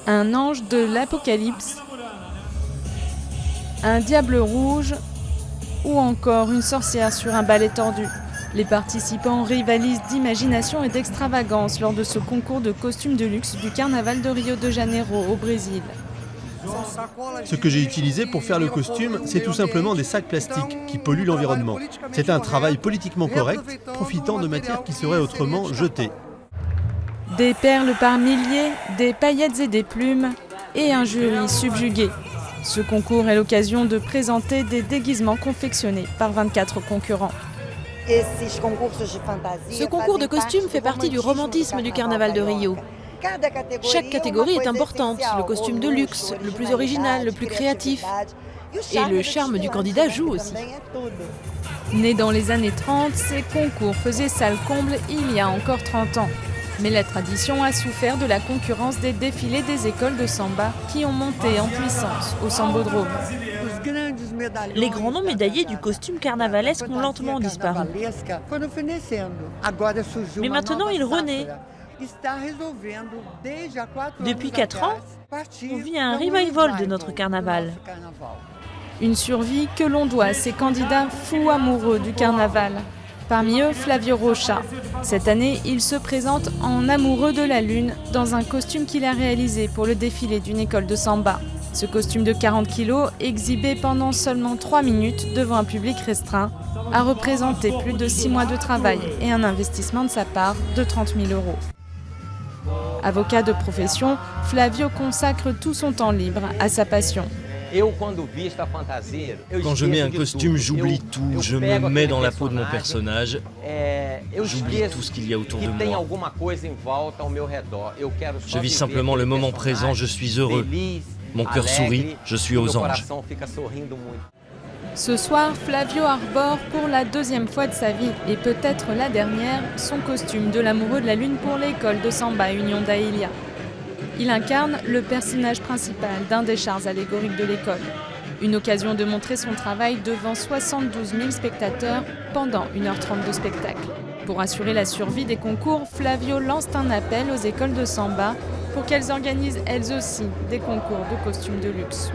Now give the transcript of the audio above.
un ange de l'Apocalypse, un diable rouge ou encore une sorcière sur un balai tordu. Les participants rivalisent d'imagination et d'extravagance lors de ce concours de costumes de luxe du carnaval de Rio de Janeiro au Brésil. Ce que j'ai utilisé pour faire le costume, c'est tout simplement des sacs plastiques qui polluent l'environnement. C'est un travail politiquement correct, profitant de matières qui seraient autrement jetées. Des perles par milliers, des paillettes et des plumes, et un jury subjugué. Ce concours est l'occasion de présenter des déguisements confectionnés par 24 concurrents. Ce concours de costumes fait partie du romantisme du carnaval de Rio. Chaque catégorie est importante, le costume de luxe, le plus original, le plus créatif. Et le charme du candidat joue aussi. Né dans les années 30, ces concours faisaient salle comble il y a encore 30 ans. Mais la tradition a souffert de la concurrence des défilés des écoles de samba qui ont monté en puissance au Sambodrome. Les grands noms médaillés du costume carnavalesque ont lentement disparu. Mais maintenant, il renaît. Depuis 4 ans, on vit un revival de notre carnaval. Une survie que l'on doit à ces candidats fous amoureux du carnaval. Parmi eux, Flavio Rocha. Cette année, il se présente en amoureux de la lune dans un costume qu'il a réalisé pour le défilé d'une école de samba. Ce costume de 40 kg, exhibé pendant seulement 3 minutes devant un public restreint, a représenté plus de 6 mois de travail et un investissement de sa part de 30 000 €. Avocat de profession, Flavio consacre tout son temps libre à sa passion. Quand je mets un costume, j'oublie tout, je me mets dans la peau de mon personnage, j'oublie tout ce qu'il y a autour de moi. Je vis simplement le moment présent, je suis heureux. Mon cœur sourit, je suis aux anges. Ce soir, Flavio arbore pour la 2e fois de sa vie, et peut-être la dernière, son costume de l'amoureux de la lune pour l'école de samba Union da Ilha. Il incarne le personnage principal d'un des chars allégoriques de l'école. Une occasion de montrer son travail devant 72 000 spectateurs pendant 1h30 de spectacle. Pour assurer la survie des concours, Flavio lance un appel aux écoles de samba pour qu'elles organisent elles aussi des concours de costumes de luxe.